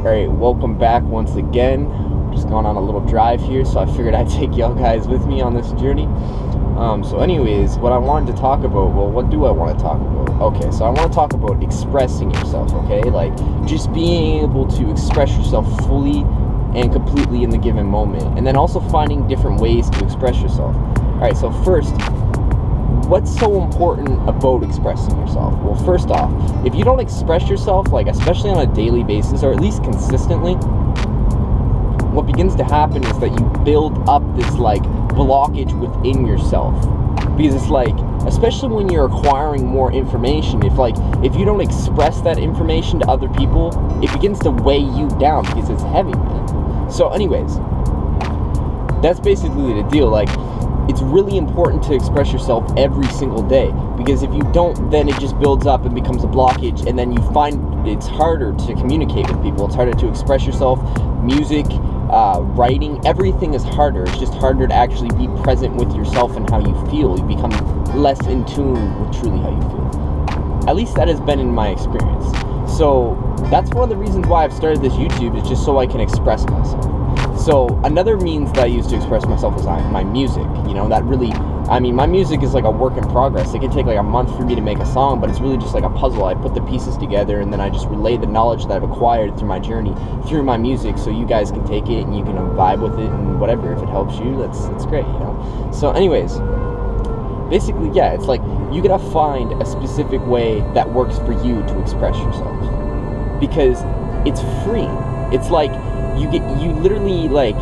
Alright, welcome back once again. Just going on a little drive here, so I figured I'd take y'all guys with me on this journey. So anyways, what I wanted to talk about, well, what do I want to talk about? Okay, so I want to talk about expressing yourself, okay? Like, just being able to express yourself fully and completely in the given moment. And then also finding different ways to express yourself. Alright, so first, what's so important about expressing yourself? Well, first off, if you don't express yourself, like especially on a daily basis or at least consistently, what begins to happen is that you build up this like blockage within yourself. Because it's like, especially when you're acquiring more information, if you don't express that information to other people, it begins to weigh you down because it's heavy, man. So anyways, that's basically the deal. Like, it's really important to express yourself every single day, because if you don't, then it just builds up and becomes a blockage, and then you find it's harder to communicate with people. It's harder to express yourself. Music, writing, everything is harder. It's just harder to actually be present with yourself and how you feel. You become less in tune with truly how you feel. At least that has been in my experience. So that's one of the reasons why I've started this YouTube, is just so I can express myself. So another means that I use to express myself is my music. You know, that really, my music is like a work in progress. It can take like a month for me to make a song, but it's really just like a puzzle. I put the pieces together, and then I just relay the knowledge that I've acquired through my journey, through my music, so you guys can take it and you can vibe with it and whatever. If it helps you, that's great, you know? So anyways, basically, yeah, it's like you gotta find a specific way that works for you to express yourself, because it's free. It's like, you literally, like,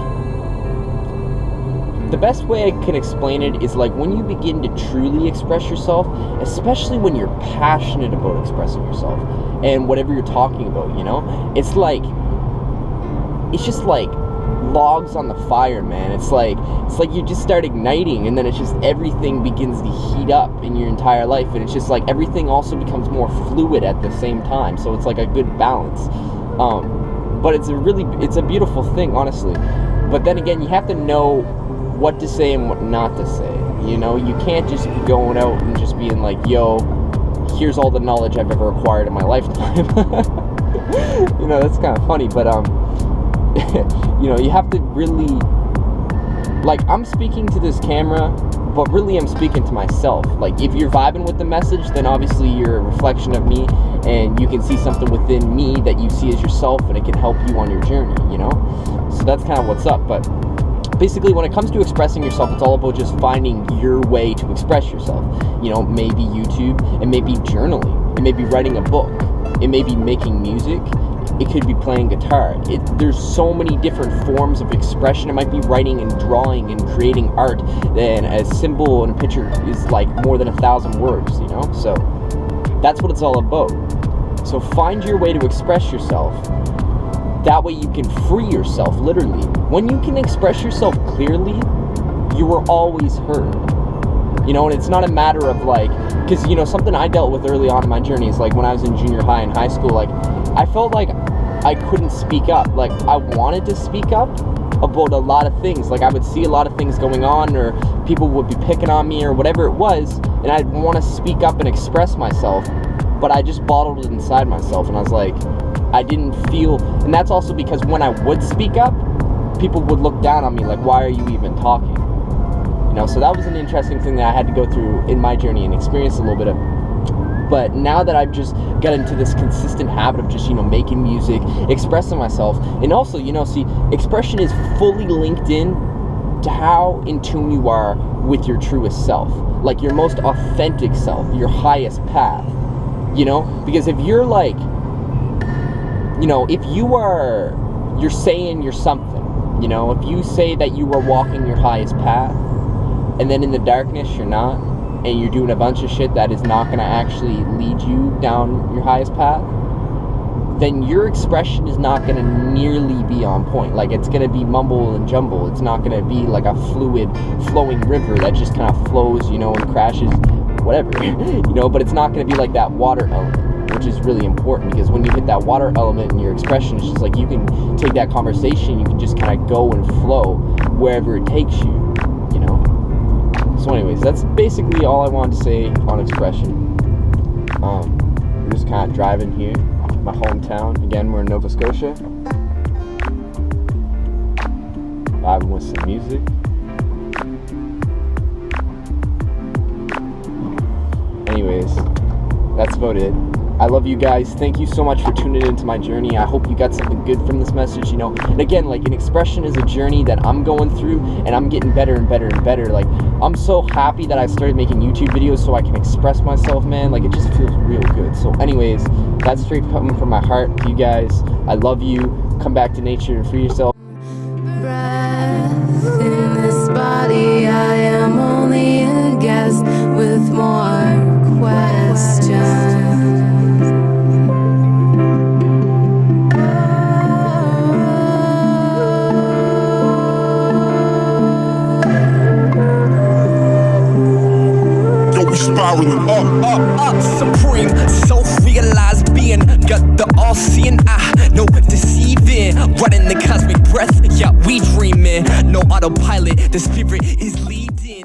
the best way I can explain it is like when you begin to truly express yourself, especially when you're passionate about expressing yourself and whatever you're talking about, you know, it's just like logs on the fire, man. It's like you just start igniting, and then it's just everything begins to heat up in your entire life, and it's just like everything also becomes more fluid at the same time. So it's like a good balance. But it's a beautiful thing, honestly. But then again, you have to know what to say and what not to say. You know, you can't just be going out and just being like, yo, here's all the knowledge I've ever acquired in my lifetime. You know, that's kind of funny, but you know, you have to really, like, I'm speaking to this camera, but really I'm speaking to myself. Like, if you're vibing with the message, then obviously you're a reflection of me, and you can see something within me that you see as yourself, and it can help you on your journey, you know? So that's kind of what's up. But basically, when it comes to expressing yourself, it's all about just finding your way to express yourself. You know, maybe YouTube, it may be journaling, it may be writing a book, it may be making music, it could be playing guitar. There's so many different forms of expression. It might be writing and drawing and creating art. Then a symbol and a picture is like more than 1,000 words, you know? So that's what it's all about. So find your way to express yourself. That way you can free yourself, literally. When you can express yourself clearly, you are always heard. You know, and it's not a matter of like, because, you know, something I dealt with early on in my journey is like when I was in junior high and high school, like, I felt like I couldn't speak up. Like, I wanted to speak up about a lot of things. Like, I would see a lot of things going on, or people would be picking on me or whatever it was, and I'd want to speak up and express myself, but I just bottled it inside myself, and I was like, I didn't feel, and that's also because when I would speak up, people would look down on me like, why are you even talking? You know, so that was an interesting thing that I had to go through in my journey and experience a little bit of. But now that I've just got into this consistent habit of just, you know, making music, expressing myself, and also, you know, see, expression is fully linked in to how in tune you are with your truest self, like your most authentic self, your highest path, you know? Because if you're like, you know, if you're saying you're something, you know, if you say that you are walking your highest path, and then in the darkness you're not, and you're doing a bunch of shit that is not going to actually lead you down your highest path, then your expression is not going to nearly be on point. Like, it's going to be mumble and jumble. It's not going to be like a fluid flowing river that just kind of flows, you know, and crashes, whatever, you know, but it's not going to be like that water element, which is really important, because when you hit that water element in your expression, it's just like you can take that conversation, you can just kind of go and flow wherever it takes you, you know? So anyways, that's basically all I wanted to say on expression. We're just kind of driving here. my hometown. Again, we're in Nova Scotia. Vibing with some music. Anyways, that's about it. I love you guys. Thank you so much for tuning into my journey. I hope you got something good from this message, you know. And again, like, an expression is a journey that I'm going through, and I'm getting better and better and better. Like, I'm so happy that I started making YouTube videos so I can express myself, man. Like, it just feels real good. So anyways, that's straight coming from my heart to you guys. I love you. Come back to nature and free yourself. Breath in this body, I am only a guest with more questions. Spiraling up, supreme, self-realized being, got the all-seeing eye, no deceiving, running the cosmic breath, yeah, we dreaming, no autopilot, the spirit is leading.